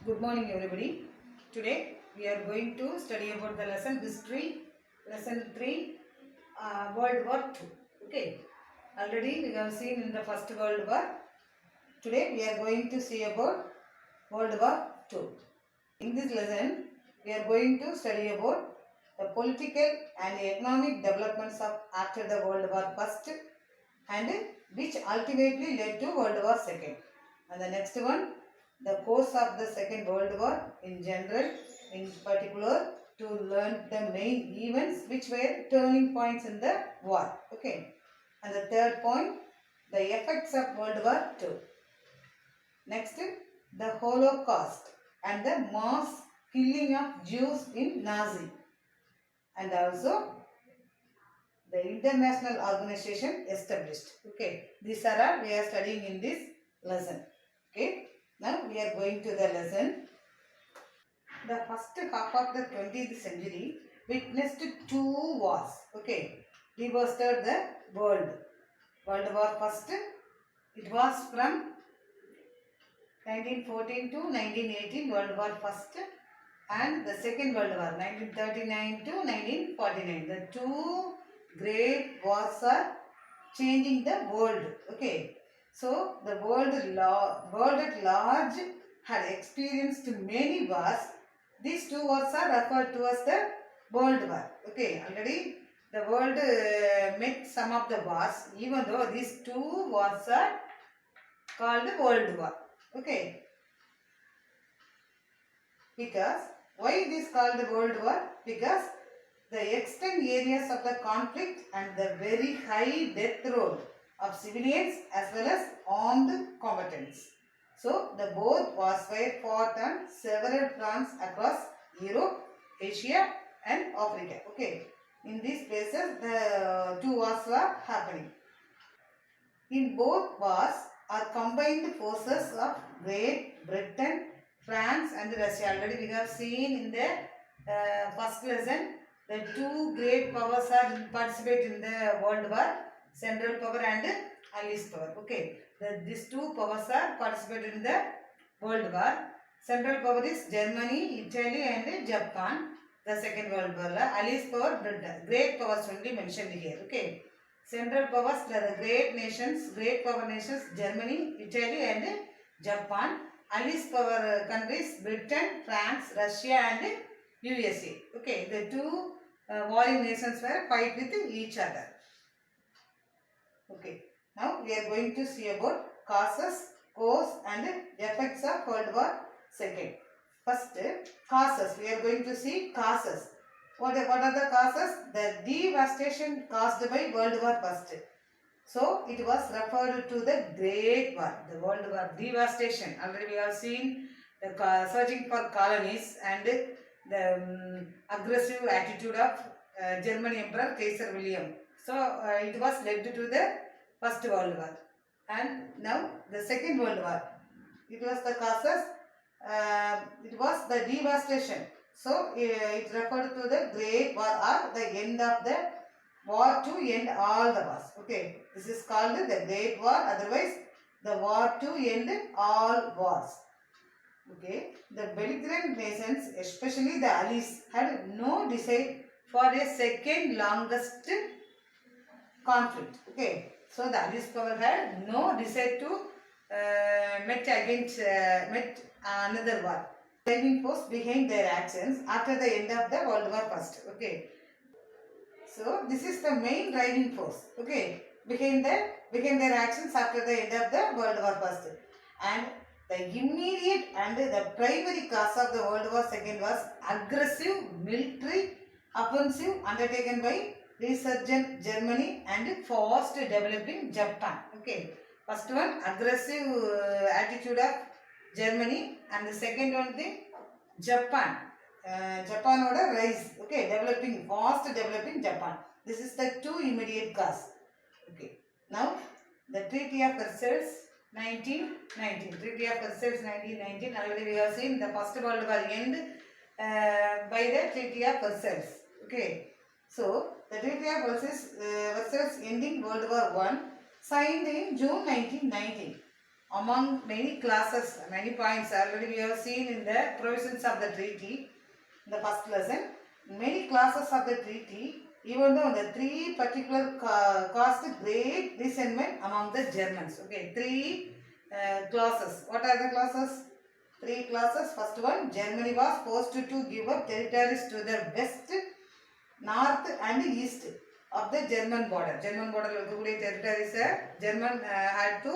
Good morning everybody. Today we are going to study about the lesson history, lesson 3, World War II. Okay. Already we have seen in the first World War. Today we are going to see about World War II. In this lesson we are going to study about the political and economic developments of after the World War I and which ultimately led to World War II. And the next one, the course of the Second World War in general, in particular, to learn the main events which were turning points in the war. Okay. And the third point, the effects of World War II. Next, the Holocaust and the mass killing of Jews in Nazi. And also the international organization established. Okay, these are all we are studying in this lesson. Okay, now we are going to the lesson. The first half of the 20th century witnessed two wars. Okay, devastated the world. World War First, it was from 1914 to 1918. World War First, and the Second World War 1939 to 1949. The two great wars are changing the world. Okay, so the world at large had experienced many wars. These two wars are referred to as the World War. Okay, already the world met some of the wars, even though these two wars are called World War. Okay, because why it is called the World War? Because the extent areas of the conflict and the very high death roll of civilians as well as armed combatants. So, the both wars were fought on several fronts across Europe, Asia and Africa. Okay, in these places the two wars were happening. In both wars are combined forces of Great Britain, France and Russia. Already we have seen in the first lesson, the two great powers are participate in the World War, Central Power and Allies Power. Okay, these two powers are participated in the World War. Central Power is Germany, Italy and Japan. The Second World War. Allies Power, Britain. Great powers only mentioned here. Okay. Central powers, the great power nations, Germany, Italy and Japan. Allies power countries, Britain, France, Russia and USA. Okay, the two warring nations were fight with each other. Okay, now we are going to see about causes, cause and effects of World War II. First, causes. We are going to see causes. What are the causes? The devastation caused by World War I. So, it was referred to the Great War, the World War devastation. Already we have seen the searching for colonies and the aggressive attitude of German Emperor Kaiser William. So, it was led to the First World War. And now the Second World War. It was the causes, it was the devastation. So, it referred to the Great War or the end of the war to end all the wars. Okay, this is called the Great War, otherwise the war to end all wars. Okay, the belligerent nations, especially the Allies, had no desire for a second longest conflict. Okay, so the Allies power had no desire to met another war. Driving force behind their actions after the end of the World War I. Okay, so this is the main driving force. Okay, behind their actions after the end of the World War I. And the immediate and the primary cause of the World War II was aggressive military offensive undertaken by resurgent Germany and fast developing Japan. Okay, first one aggressive attitude of Germany and the second one the Japan. Japan order rise. Okay, fast developing Japan. This is the two immediate cause. Okay, now the Treaty of Versailles 1919. Treaty of Versailles 1919. Already we have seen the First World War end by the Treaty of Versailles. Okay, so the Treaty of Versailles ending World War I, signed in June 1919. among many clauses, many points already we have seen in the provisions of the treaty in the first lesson. Many clauses of the treaty, even though the three particular caused great resentment among the Germans. Okay, three clauses. What are the clauses? Three clauses. First one, Germany was forced to give up territories to the west, north and east of the German border. German border territories German had to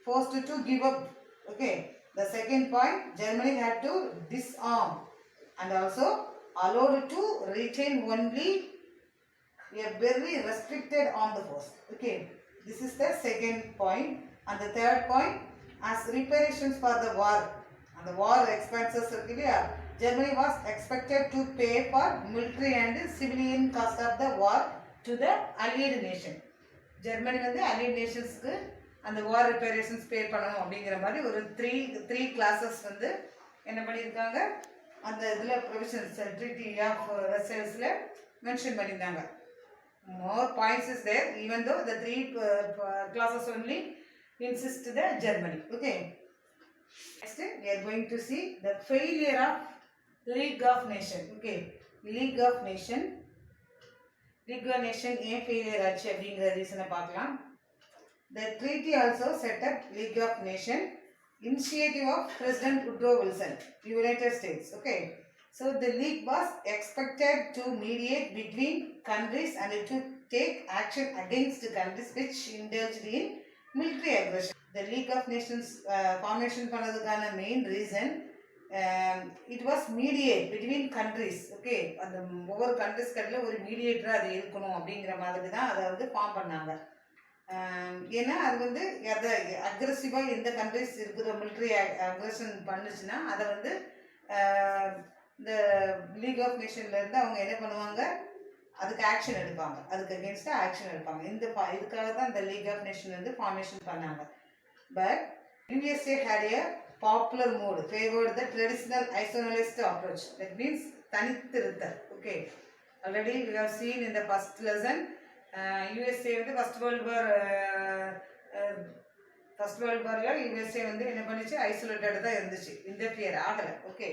forced to give up. Okay. The second point, Germany had to disarm and also allowed to retain only a very restricted armed force. Okay. This is the second point. And the third point, as reparations for the war and the war expenses, Germany was expected to pay for military and civilian cost of the war to the allied nation. Germany வந்து allied nationsக்கு அந்த war reparations pay பண்ணணும் அப்படிங்கிற மாதிரி ஒரு three classes வந்து என்ன பண்ணியிருக்காங்க அந்த இதில் ப்ரொவிஷன்ஸ் ட்ரீட்டி ஆஃப் வெர்சைல்ஸில் மென்ஷன் பண்ணியிருந்தாங்க. More points is there, even though the three clauses only insist the Germany. Okay. Next, we are going to see the failure of League of Nations. Okay. League of Nations. League of Nations ஏன் failure ஆச்சு அப்படிங்கிற ரீசனை பார்க்கலாம். The treaty also set up League of Nations, initiative of President Woodrow Wilson, United States. Okay. So the league was expected to mediate between countries and to take action against countries which indulged in military aggression. The League of Nations formation பண்ணதுக்கான main reason it was mediate between countries. Okay, அந்த ஒவ்வொரு countries கடையில் ஒரு mediator அது இருக்கணும் அப்படிங்கிற மாதிரி தான் அதை வந்து ஃபார்ம் பண்ணாங்க. ஏன்னா அது வந்து அதை அக்ரெசிவாக எந்த கண்ட்ரிஸ் இருக்கிற மிலிட்ரி அக்ரெஷன் பண்ணுச்சுன்னா அதை வந்து இந்த லீக் ஆஃப் நேஷன்லேருந்து அவங்க என்ன பண்ணுவாங்க, அதுக்கு ஆக்ஷன் எடுப்பாங்க, அதுக்கு அகேன்ஸ்டாக ஆக்ஷன் எடுப்பாங்க. இதுக்காக தான் இந்த லீக் ஆஃப் நேஷன் வந்து ஃபார்மேஷன் பண்ணாங்க. But USA had a popular mood favoured the traditional isolationist approach. That means தனித்திருத்தல். Okay, already we have seen in the first lesson. USA வந்து ஃபர்ஸ்ட் வேர்ல்டு வாரில் யூஎஸ்ஏ வந்து என்ன பண்ணிச்சு, ஐசோலேட்டட் தான் இருந்துச்சு, இன்டர்ஃபியர் ஆகலை. Okay,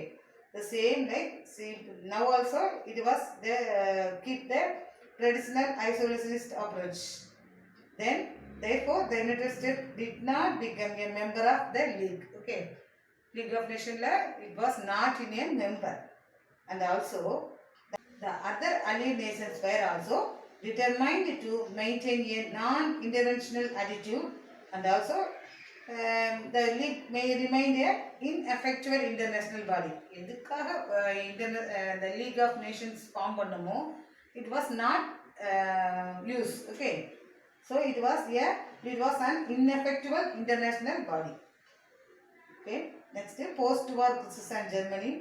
the same like see now also it was the keep the traditional isolationist approach. Then therefore the United States did not become a member of the league. Okay, League of Nations la it was not in a member. And also the other allied nations were also determined to maintain a non-interventional attitude, and also the league may remain a ineffectual international body. எதுக்காக the League of Nations form பண்ணுமோ it was not used. Okay, so it was an ineffectual international body. Okay, next post-war crisis and Germany.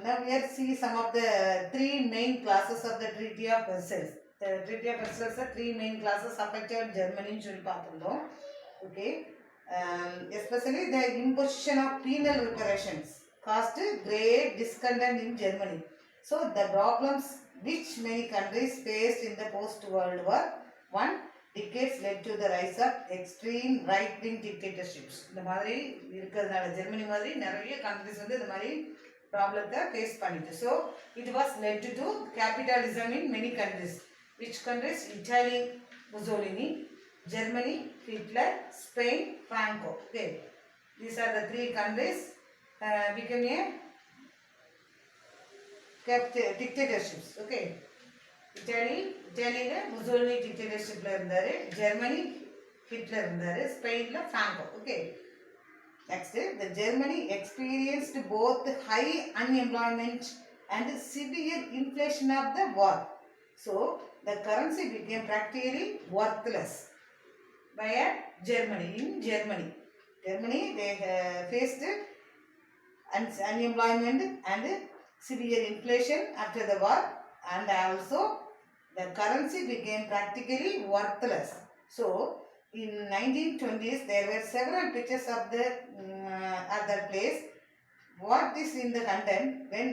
Now we are see some of the three main classes of the Treaty of Versailles. The Treaty of Versailles three main classes affected Germany சொல்லி பார்த்துருந்தோம். Okay, especially the imposition of penal reparations caused great discontent in Germany. So the problems which many countries faced in the post-World War I decades led to the rise of extreme right-wing dictatorships. இந்த மாதிரி இருக்கிறதுனால Germany மாதிரி நிறைய countries வந்து இந்த மாதிரி ப்ராப்ளத்தை face பண்ணிட்டு. So it was led to capitalism in many countries. Which countries? Italy, Mussolini, Germany, Hitler, Spain, Franco. Okay, these are the three countries became a dictatorships. Okay, Italy Mussolini dictatorship la irundharu, Germany Hitler irundharu, Spain la Franco. Okay, next the Germany experienced both high unemployment and severe inflation of the war. So the currency became practically worthless by Germany. In Germany they faced unemployment and severe inflation after the war, and also the currency became practically worthless. So in 1920s there were several pictures of the other place. What is in the content? When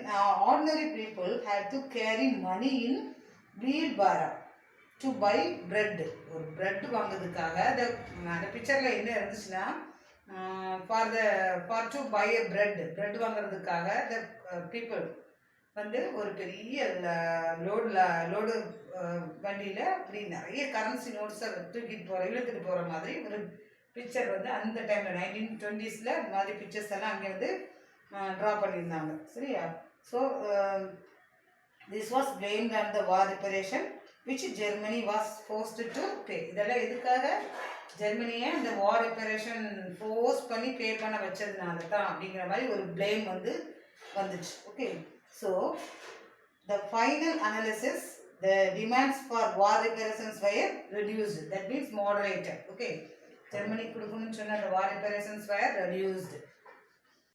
ordinary people had to carry money in wheelbarrow. To buy bread. ஒரு bread வாங்குறதுக்காக அந்த பிக்சரில் என்ன இருந்துச்சுன்னா for to buy a bread வாங்குறதுக்காக the people வந்து ஒரு பெரிய லோடு வண்டியில் அப்படி நிறைய கரன்சி நோட்ஸை இழுத்துட்டு போகிற மாதிரி ஒரு பிக்சர் வந்து அந்த டைமில் 1920s இந்த மாதிரி பிக்சர்ஸ் எல்லாம் அங்கே வந்து ட்ரா பண்ணியிருந்தாங்க. சரியா? So this was blamed on the war reparation which Germany was forced to pay. இதெல்லாம் எதுக்காக? ஜெர்மனியை இந்த வார் ரிப்பரேஷன் ஃபோர்ஸ் பண்ணி பே பண்ண வச்சதுனால தான் அப்படிங்கிற மாதிரி ஒரு பிளேம் வந்து வந்துச்சு. Okay, so the final analysis the demands for war reparations were reduced, that means moderated. Okay, Germany கொடுக்கணும்னு சொன்ன the war reparations were reduced.